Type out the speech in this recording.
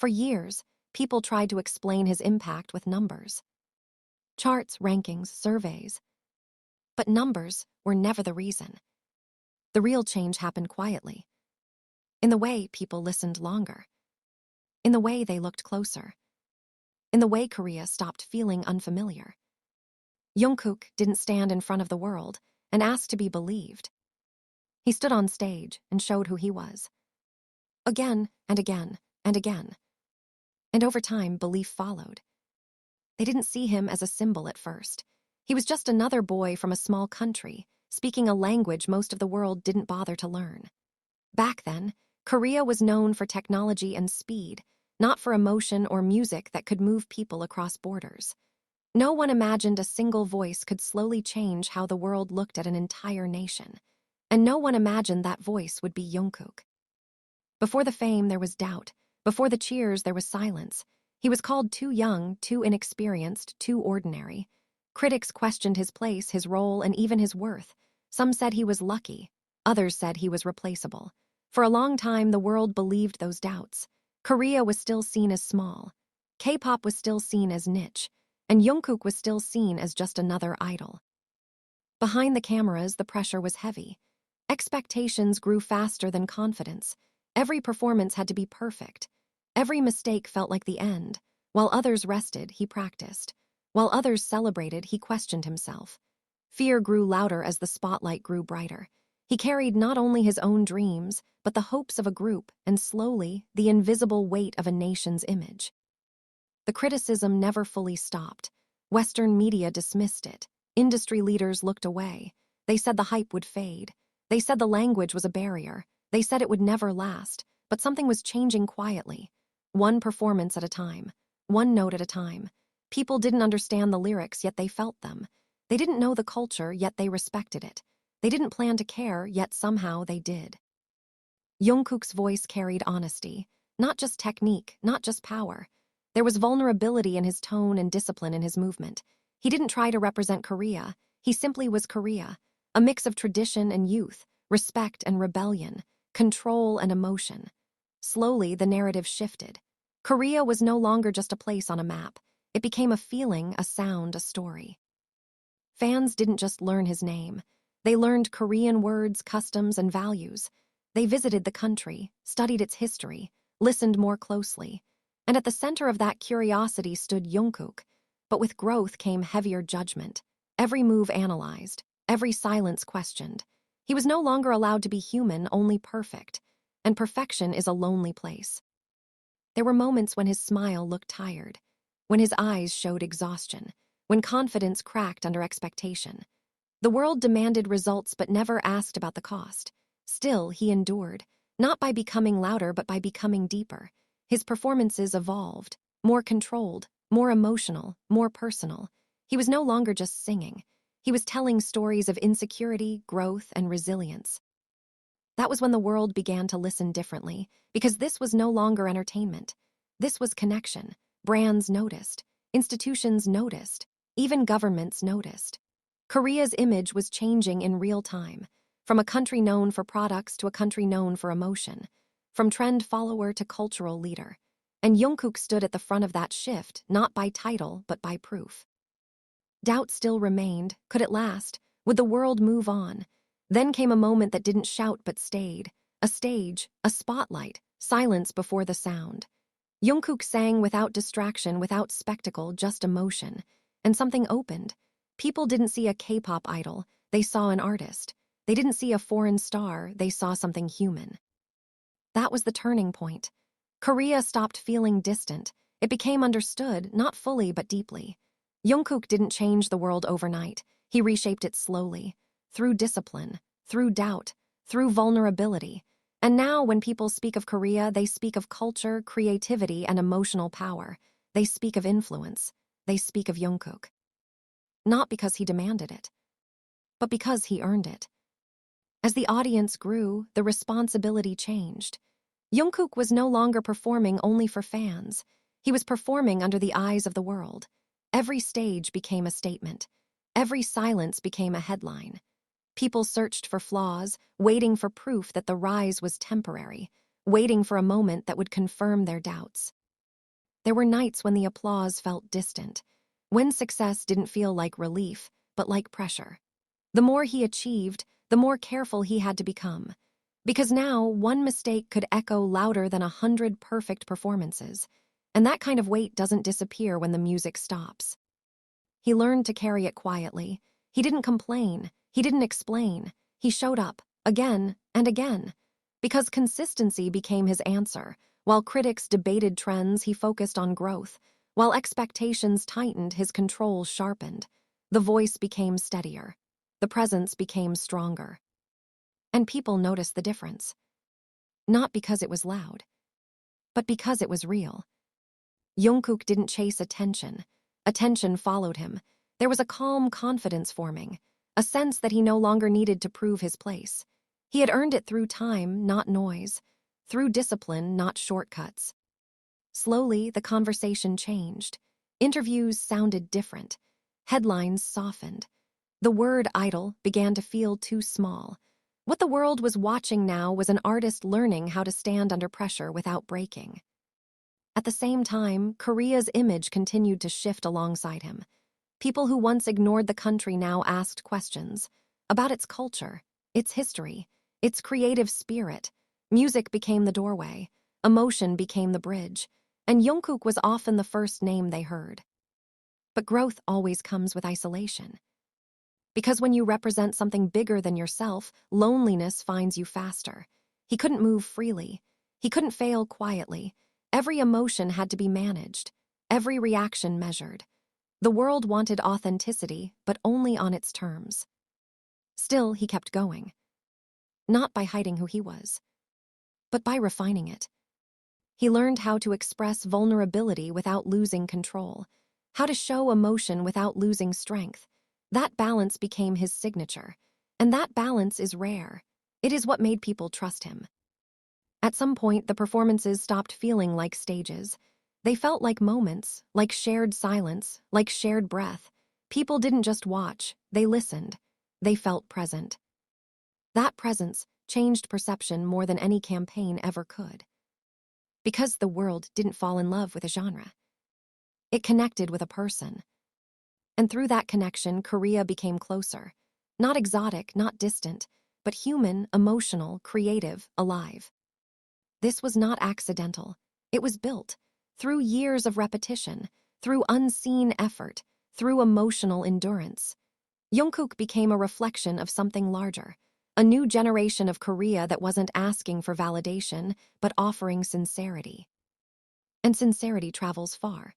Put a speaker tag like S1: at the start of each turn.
S1: For years, people tried to explain his impact with numbers. Charts, rankings, surveys. But numbers were never the reason. The real change happened quietly. In the way people listened longer. In the way they looked closer. In the way Korea stopped feeling unfamiliar. Jungkook didn't stand in front of the world and ask to be believed. He stood on stage and showed who he was. Again and again and again. And over time, belief followed. They didn't see him as a symbol at first. He was just another boy from a small country, speaking a language most of the world didn't bother to learn. Back then, Korea was known for technology and speed, not for emotion or music that could move people across borders. No one imagined a single voice could slowly change how the world looked at an entire nation. And no one imagined that voice would be Jungkook. Before the fame, there was doubt. Before the cheers, there was silence. He was called too young, too inexperienced, too ordinary. Critics questioned his place, his role, and even his worth. Some said he was lucky. Others said he was replaceable. For a long time, the world believed those doubts. Korea was still seen as small. K-pop was still seen as niche. And Jungkook was still seen as just another idol. Behind the cameras, the pressure was heavy. Expectations grew faster than confidence. Every performance had to be perfect. Every mistake felt like the end. While others rested, he practiced. While others celebrated, he questioned himself. Fear grew louder as the spotlight grew brighter. He carried not only his own dreams, but the hopes of a group, and slowly, the invisible weight of a nation's image. The criticism never fully stopped. Western media dismissed it. Industry leaders looked away. They said the hype would fade. They said the language was a barrier. They said it would never last. But something was changing quietly. One performance at a time. One note at a time. People didn't understand the lyrics, yet they felt them. They didn't know the culture, yet they respected it. They didn't plan to care, yet somehow they did. Jungkook's voice carried honesty. Not just technique, not just power. There was vulnerability in his tone and discipline in his movement. He didn't try to represent Korea. He simply was Korea. A mix of tradition and youth, respect and rebellion, control and emotion. Slowly, the narrative shifted. Korea was no longer just a place on a map. It became a feeling, a sound, a story. Fans didn't just learn his name. They learned Korean words, customs, and values. They visited the country, studied its history, listened more closely. And at the center of that curiosity stood Jungkook. But with growth came heavier judgment. Every move analyzed, every silence questioned. He was no longer allowed to be human, only perfect. And perfection is a lonely place. There were moments when his smile looked tired, when his eyes showed exhaustion, when confidence cracked under expectation. The world demanded results but never asked about the cost. Still, he endured, not by becoming louder but by becoming deeper. His performances evolved, more controlled, more emotional, more personal. He was no longer just singing. He was telling stories of insecurity, growth, and resilience. That was when the world began to listen differently, because this was no longer entertainment. This was connection. Brands noticed. Institutions noticed. Even governments noticed. Korea's image was changing in real time, from a country known for products to a country known for emotion, from trend follower to cultural leader. And Jungkook stood at the front of that shift, not by title, but by proof. Doubt still remained. Could it last? Would the world move on? Then came a moment that didn't shout but stayed. A stage, a spotlight, silence before the sound. Jungkook sang without distraction, without spectacle, just emotion. And something opened. People didn't see a K-pop idol, they saw an artist. They didn't see a foreign star, they saw something human. That was the turning point. Korea stopped feeling distant. It became understood, not fully but deeply. Jungkook didn't change the world overnight. He reshaped it slowly, through discipline, through doubt, through vulnerability. And now when people speak of Korea, they speak of culture, creativity, and emotional power. They speak of influence. They speak of Jungkook. Not because he demanded it, but because he earned it. As the audience grew, the responsibility changed. Jungkook was no longer performing only for fans. He was performing under the eyes of the world. Every stage became a statement. Every silence became a headline. People searched for flaws, waiting for proof that the rise was temporary, waiting for a moment that would confirm their doubts. There were nights when the applause felt distant, when success didn't feel like relief, but like pressure. The more he achieved, the more careful he had to become. Because now, one mistake could echo louder than 100 perfect performances, and that kind of weight doesn't disappear when the music stops. He learned to carry it quietly. He didn't complain. He didn't explain. He showed up, again and again. Because consistency became his answer. While critics debated trends, he focused on growth. While expectations tightened, his control sharpened. The voice became steadier. The presence became stronger. And people noticed the difference. Not because it was loud, but because it was real. Jungkook didn't chase attention. Attention followed him. There was a calm confidence forming, a sense that he no longer needed to prove his place. He had earned it through time, not noise, through discipline, not shortcuts. Slowly, the conversation changed. Interviews sounded different. Headlines softened. The word idol began to feel too small. What the world was watching now was an artist learning how to stand under pressure without breaking. At the same time, Korea's image continued to shift alongside him. People who once ignored the country now asked questions about its culture, its history, its creative spirit. Music became the doorway, emotion became the bridge, and Jungkook was often the first name they heard. But growth always comes with isolation. Because when you represent something bigger than yourself, loneliness finds you faster. He couldn't move freely. He couldn't fail quietly. Every emotion had to be managed, every reaction measured. The world wanted authenticity, but only on its terms. Still, he kept going. Not by hiding who he was, but by refining it. He learned how to express vulnerability without losing control, how to show emotion without losing strength. That balance became his signature, and that balance is rare. It is what made people trust him. At some point, the performances stopped feeling like stages. They felt like moments, like shared silence, like shared breath. People didn't just watch, they listened. They felt present. That presence changed perception more than any campaign ever could. Because the world didn't fall in love with a genre. It connected with a person. And through that connection, Korea became closer. Not exotic, not distant, but human, emotional, creative, alive. This was not accidental. It was built through years of repetition, through unseen effort, through emotional endurance. Jungkook became a reflection of something larger, a new generation of Korea that wasn't asking for validation, but offering sincerity. And sincerity travels far.